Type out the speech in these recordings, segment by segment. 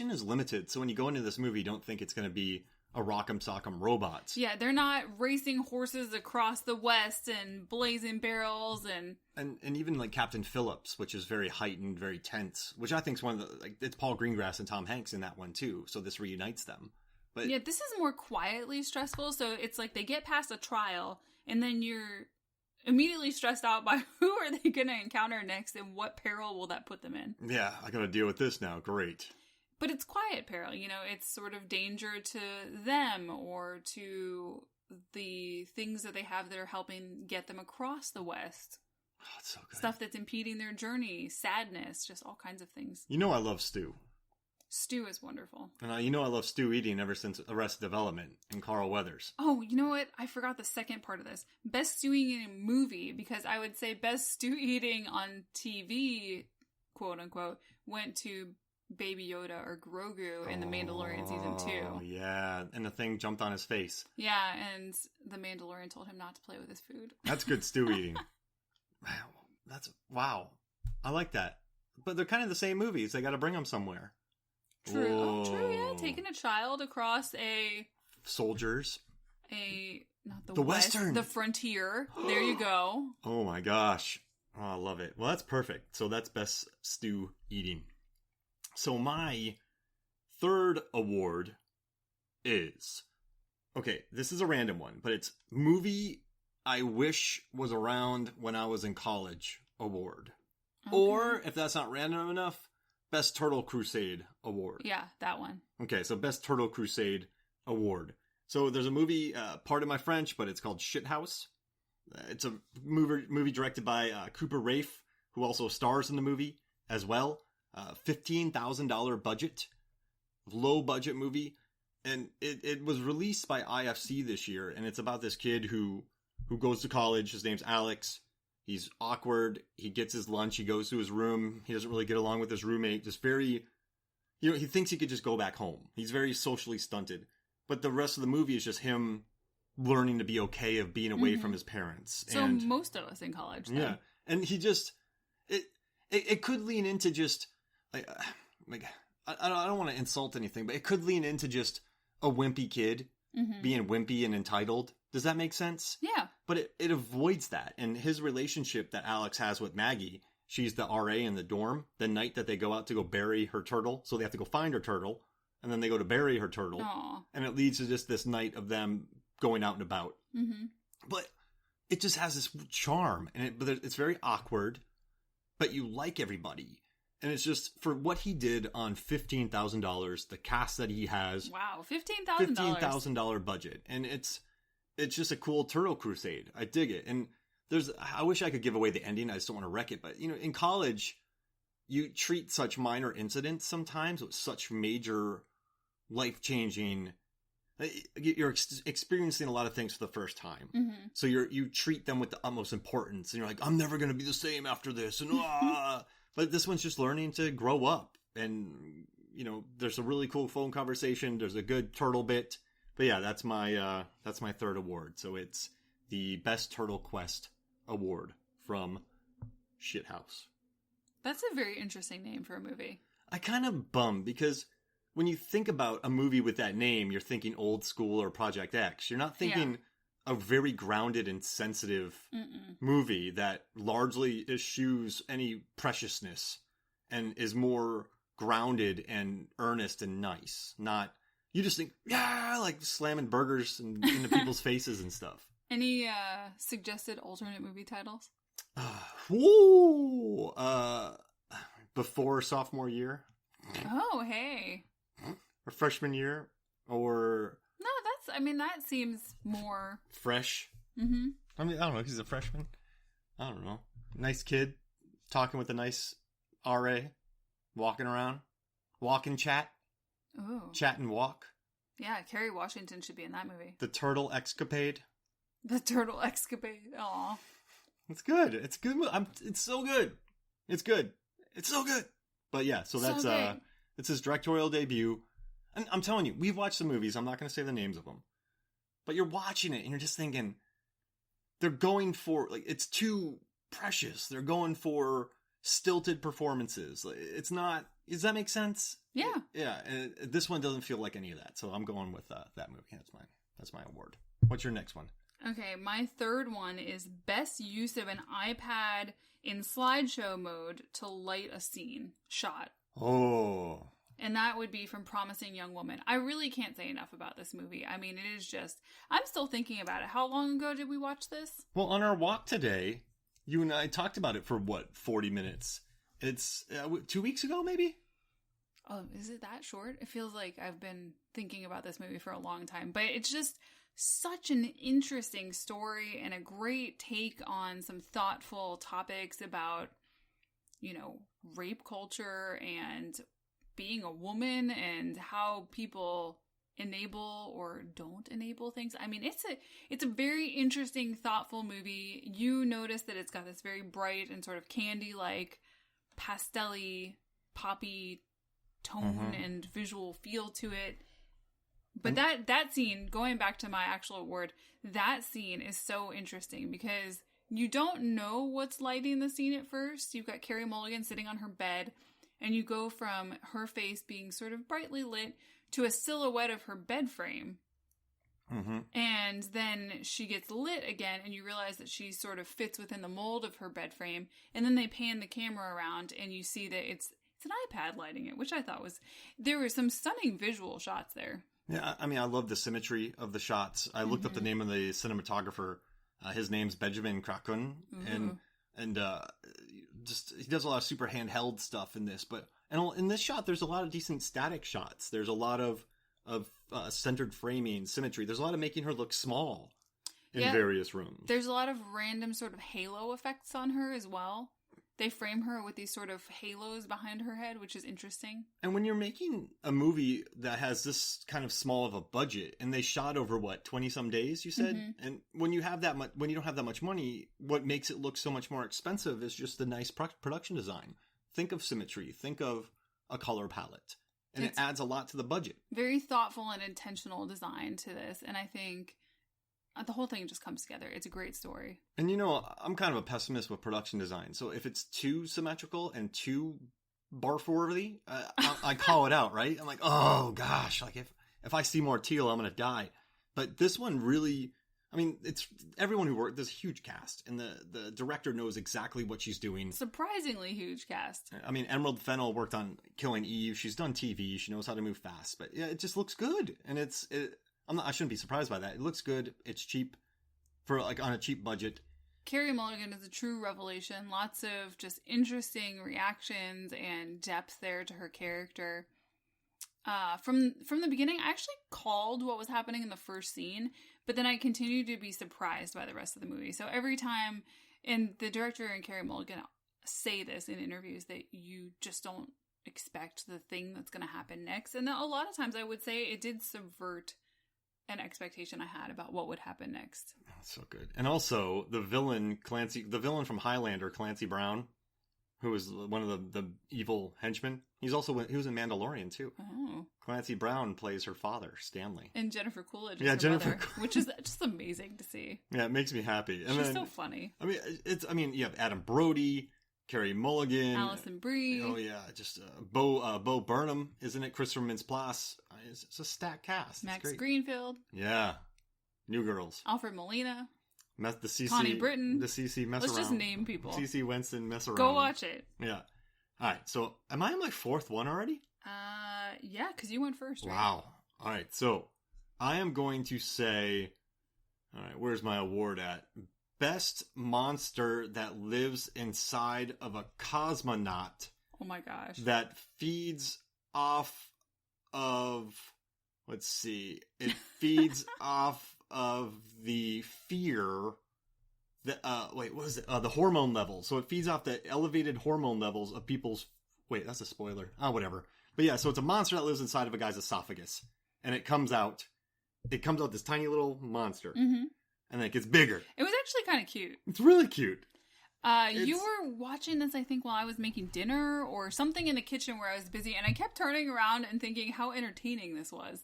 action is limited. So when you go into this movie, don't think it's going to be a rock'em sock'em robots. Yeah, they're not racing horses across the West and blazing barrels and even like Captain Phillips, which is very heightened, very tense, which I think is one of the, like, it's Paul Greengrass and Tom Hanks in that one too. So this reunites them. But yeah, this is more quietly stressful. So it's like they get past a trial and then you're immediately stressed out by who are they going to encounter next and what peril will that put them in. Yeah, I got to deal with this now. Great. But it's quiet peril, you know, it's sort of danger to them or to the things that they have that are helping get them across the West. Oh, it's so good. Stuff that's impeding their journey, sadness, just all kinds of things. You know I love stew. Stew is wonderful. And you know I love stew eating ever since Arrested Development and Carl Weathers. Oh, you know what? I forgot the second part of this. Best stew eating in a movie, because I would say best stew eating on TV, quote unquote, went to Baby Yoda or Grogu in The Mandalorian Season 2. Oh, yeah. And the thing jumped on his face. Yeah, and the Mandalorian told him not to play with his food. That's good stew eating. Wow. I like that. But they're kind of the same movies. They got to bring them somewhere. True. Oh, true, yeah. Taking a child across soldiers. Not the West, Western. the frontier. There you go. Oh my gosh. Oh, I love it. Well, that's perfect. So that's best stew eating. So my third award is, okay, this is a random one, but it's movie I wish was around when I was in college award. Okay. Or, if that's not random enough, Best Turtle Crusade award. Yeah, that one. Okay, so Best Turtle Crusade award. So there's a movie, pardon my French, but it's called Shithouse. It's a movie directed by Cooper Raiff, who also stars in the movie as well. $15,000 budget, low budget movie, and it was released by IFC this year, and it's about this kid who goes to college. His name's Alex. He's awkward. He gets his lunch. He goes to his room. He doesn't really get along with his roommate. Just very, he thinks he could just go back home. He's very socially stunted. But the rest of the movie is just him learning to be okay of being away from his parents. So most of us in college. Then. Yeah. And he just, it could lean into just, like I don't want to insult anything, but it could lean into just a wimpy kid being wimpy and entitled. Does that make sense? Yeah. But it avoids that. And his relationship that Alex has with Maggie, she's the RA in the dorm, the night that they go out to go bury her turtle. So they have to go find her turtle. And then they go to bury her turtle. Aww. And it leads to just this night of them going out and about. Mm-hmm. But it just has this charm. But it's very awkward. But you like everybody. And it's just, for what he did on $15,000, the cast that he has. Wow, $15,000. $15,000 budget. And it's just a cool turtle crusade. I dig it. And I wish I could give away the ending. I just don't want to wreck it. But, in college, you treat such minor incidents sometimes with such major, life-changing, you're experiencing a lot of things for the first time. Mm-hmm. So you treat them with the utmost importance. And you're like, I'm never going to be the same after this. And But this one's just learning to grow up. And, there's a really cool phone conversation. There's a good turtle bit. But yeah, that's my third award. So it's the Best Turtle Quest award from Shithouse. That's a very interesting name for a movie. I kind of bummed because when you think about a movie with that name, you're thinking Old School or Project X. You're not thinking a very grounded and sensitive movie that largely eschews any preciousness and is more grounded and earnest and nice. Not, you just think, yeah, like slamming burgers into people's faces and stuff. Any suggested alternate movie titles? Before sophomore year. Oh, hey. Or freshman year. Or... No, that seems more... Fresh. Mm-hmm. I don't know, he's a freshman. I don't know. Nice kid. Talking with a nice RA. Walking around. Walk and chat. Ooh. Chat and walk. Yeah, Kerry Washington should be in that movie. The Turtle Escapade. The Turtle Escapade. Aw. It's good. It's good. It's so good. It's good. It's so good. But yeah, so that's it's his directorial debut. And I'm telling you, we've watched the movies. I'm not going to say the names of them. But you're watching it and you're just thinking, they're going for, it's too precious. They're going for stilted performances. It's not, does that make sense? Yeah. Yeah, and this one doesn't feel like any of that, so I'm going with that movie. That's my award. What's your next one? Okay, my third one is best use of an iPad in slideshow mode to light a scene shot. Oh. And that would be from Promising Young Woman. I really can't say enough about this movie. I mean, it is just... I'm still thinking about it. How long ago did we watch this? Well, on our walk today, you and I talked about it for, 40 minutes? It's 2 weeks ago, maybe? Oh, is it that short? It feels like I've been thinking about this movie for a long time. But it's just such an interesting story and a great take on some thoughtful topics about, rape culture and being a woman and how people enable or don't enable things. I mean, it's a very interesting, thoughtful movie. You notice that it's got this very bright and sort of candy-like, pastel-y, poppy tone and visual feel to it. But that scene, going back to my actual award, that scene is so interesting because you don't know what's lighting the scene at first. You've got Carey Mulligan sitting on her bed, and you go from her face being sort of brightly lit to a silhouette of her bed frame. Mm-hmm. And then she gets lit again, and you realize that she sort of fits within the mold of her bed frame. And then they pan the camera around, and you see that it's an iPad lighting it, which I thought there were some stunning visual shots there. Yeah, I mean, I love the symmetry of the shots. I looked up the name of the cinematographer. His name's Benjamin Krakun, and just he does a lot of super handheld stuff in this. But in this shot, there's a lot of decent static shots. There's a lot of centered framing, symmetry. There's a lot of making her look small in various rooms. There's a lot of random sort of halo effects on her as well. They frame her with these sort of halos behind her head, which is interesting. And when you're making a movie that has this kind of small of a budget, and they shot over 20-some days, you said, and when you have when you don't have that much money, what makes it look so much more expensive is just the nice production design. Think of symmetry. Think of a color palette, and it adds a lot to the budget. Very thoughtful and intentional design to this, and I think the whole thing just comes together. It's a great story. And I'm kind of a pessimist with production design. So if it's too symmetrical and too barf-worthy, I call it out, right? I'm like, oh gosh, like if I see more teal, I'm going to die. But this one really, I mean, it's everyone who worked, there's a huge cast. And the director knows exactly what she's doing. Surprisingly huge cast. I mean, Emerald Fennell worked on Killing Eve. She's done TV. She knows how to move fast. But yeah, it just looks good. And I shouldn't be surprised by that. It looks good. It's cheap for on a cheap budget. Carey Mulligan is a true revelation. Lots of just interesting reactions and depth there to her character. From the beginning, I actually called what was happening in the first scene, but then I continued to be surprised by the rest of the movie. So every time, and the director and Carey Mulligan say this in interviews, that you just don't expect the thing that's going to happen next. And a lot of times I would say it did subvert an expectation I had about what would happen next. That's so good. And also the villain from Highlander, Clancy Brown, who was one of the evil henchmen. He was in Mandalorian too. Oh. Clancy Brown plays her father, Stanley. And Jennifer Coolidge is her mother, which is just amazing to see. Yeah, it makes me happy. And she's so funny. I mean, you have Adam Brody, Carey Mulligan, Alison Brie. Oh yeah, just Bo Burnham, isn't it? Christopher Mintz-Plasse. It's a stacked cast. Max Greenfield. Yeah, New Girls. Alfred Molina. The CC. Connie Britton. The CC mess Let's around. just name people. CC Winston mess around. Go watch it. Yeah. All right. So, am I on my fourth one already? Yeah, because you went first. Right? Wow. All right. So, I am going to say, all right, where's my award at? Best monster that lives inside of a cosmonaut. Oh my gosh. That feeds off of, let's see, it feeds off of the fear that, what is it? The hormone levels. So it feeds off the elevated hormone levels of people's, wait, that's a spoiler. Whatever. But yeah, so it's a monster that lives inside of a guy's esophagus. And it comes out this tiny little monster. Mm-hmm. And then it gets bigger. It was actually kind of cute. It's really cute. You were watching this, I think, while I was making dinner or something in the kitchen where I was busy, and I kept turning around and thinking how entertaining this was.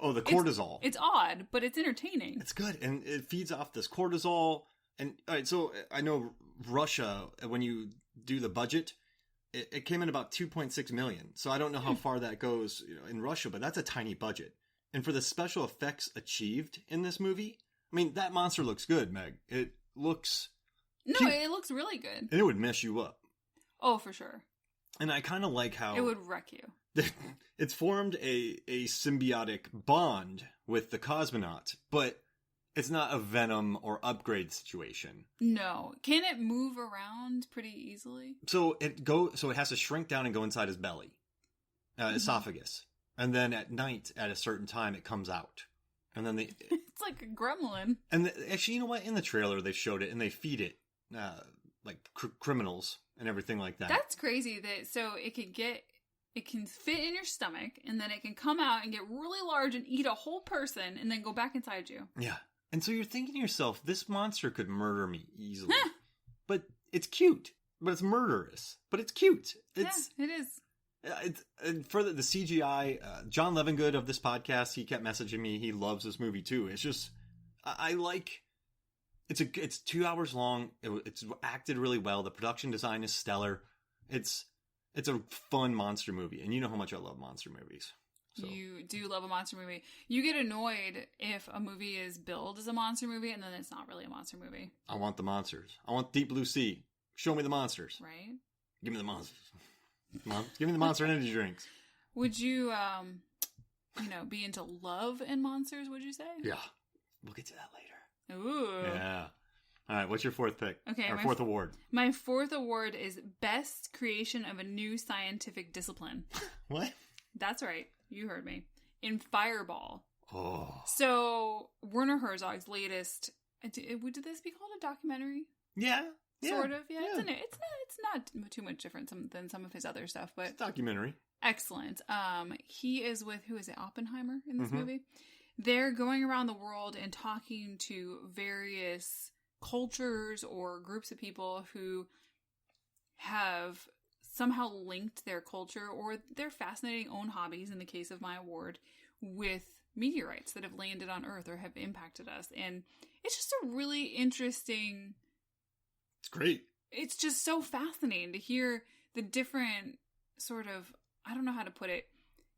Oh, the cortisol. It's odd, but it's entertaining. It's good, and it feeds off this cortisol. And all right, so I know Russia, when you do the budget, it came in about 2.6 million. So I don't know how far that goes in Russia, but that's a tiny budget. And for the special effects achieved in this movie, I mean, that monster looks good, Meg. It looks... No, cute. it looks really good. And it would mess you up. Oh, for sure. And I kind of like how... It would wreck you. It's formed a symbiotic bond with the cosmonaut, but it's not a Venom or Upgrade situation. No. Can it move around pretty easily? So it has to shrink down and go inside his belly, esophagus. And then at night, at a certain time, it comes out. And then it's like a gremlin. And actually, you know what? In the trailer, they showed it, and they feed it like criminals and everything like that. That's crazy. So it can fit in your stomach, and then it can come out and get really large and eat a whole person, and then go back inside you. Yeah. And so you're thinking to yourself, this monster could murder me easily. But it's cute. But it's murderous. But it's cute. Yeah, it is. And further, the CGI, John Levengood of this podcast, he kept messaging me. He loves this movie too. It's just, I like, it's 2 hours long. It's acted really well. The production design is stellar. It's a fun monster movie. And you know how much I love monster movies. So. You do love a monster movie. You get annoyed if a movie is billed as a monster movie and then it's not really a monster movie. I want the monsters. I want Deep Blue Sea. Show me the monsters. Right? Give me the monsters. Give me the Monster Energy drinks. Would you, be into love and monsters, would you say? Yeah. We'll get to that later. Ooh. Yeah. All right. What's your fourth pick? Okay. Or fourth award? My fourth award is Best Creation of a New Scientific Discipline. What? That's right. You heard me. In Fireball. Oh. So, Werner Herzog's latest... Would this be called a documentary? Yeah. Sort of, yeah. It's not too much different than some of his other stuff, but it's a documentary. Excellent. He is with, who is it, Oppenheimer in this movie? They're going around the world and talking to various cultures or groups of people who have somehow linked their culture or their fascinating own hobbies, in the case of my award, with meteorites that have landed on Earth or have impacted us. And it's just a really interesting... It's great. It's just so fascinating to hear the different sort of, I don't know how to put it,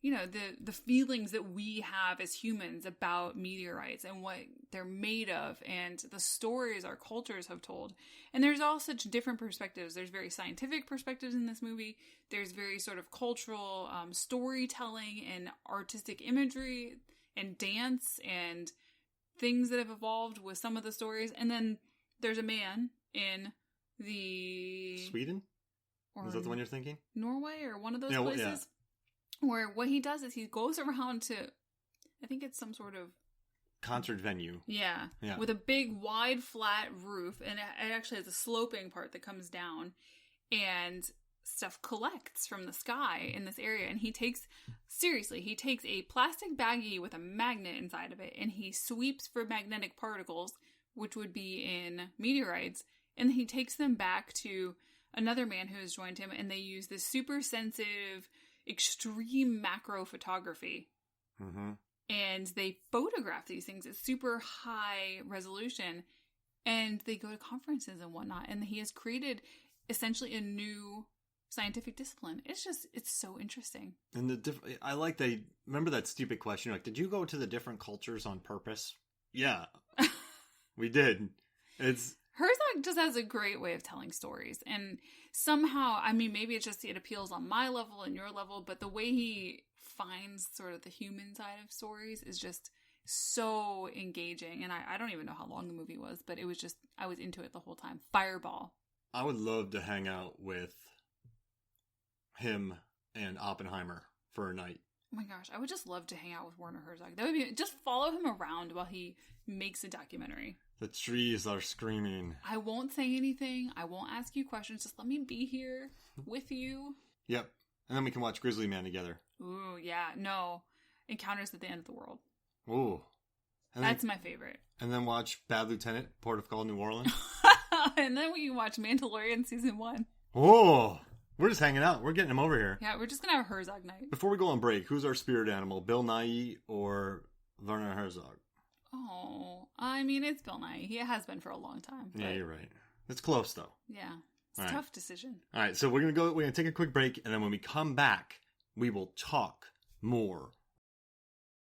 the feelings that we have as humans about meteorites and what they're made of and the stories our cultures have told. And there's all such different perspectives. There's very scientific perspectives in this movie. There's very sort of cultural storytelling and artistic imagery and dance and things that have evolved with some of the stories. And then there's a man in the... Sweden? Is that the one you're thinking? Norway or one of those places? Where what he does is he goes around to, I think it's some sort of... concert venue. Yeah. With a big, wide, flat roof. And it actually has a sloping part that comes down. And stuff collects from the sky in this area. And he takes a plastic baggie with a magnet inside of it. And he sweeps for magnetic particles, which would be in meteorites. And he takes them back to another man who has joined him, and they use this super sensitive, extreme macro photography. Mm-hmm. And they photograph these things at super high resolution, and they go to conferences and whatnot. And he has created essentially a new scientific discipline. It's so interesting. And I like remember that stupid question, like, did you go to the different cultures on purpose? Yeah, we did. Herzog just has a great way of telling stories. And somehow, I mean, maybe it appeals on my level and your level, but the way he finds sort of the human side of stories is just so engaging. And I don't even know how long the movie was, but it was just, I was into it the whole time. Fireball. I would love to hang out with him and Oppenheimer for a night. Oh my gosh, I would just love to hang out with Werner Herzog. That would be, just follow him around while he makes a documentary. The trees are screaming. I won't say anything. I won't ask you questions. Just let me be here with you. Yep. And then we can watch Grizzly Man together. Ooh, yeah. No. Encounters at the End of the World. Ooh. That's my favorite. And then watch Bad Lieutenant, Port of Call, New Orleans. And then we can watch Mandalorian Season 1. Oh! We're just hanging out. We're getting him over here. Yeah, we're just going to have a Herzog night. Before we go on break, who's our spirit animal? Bill Nye or Werner Herzog? Oh, I mean, it's Bill Nye. He has been for a long time. But... yeah, you're right. It's close, though. Yeah. It's a tough decision. All right, so we're gonna take a quick break, and then when we come back, we will talk more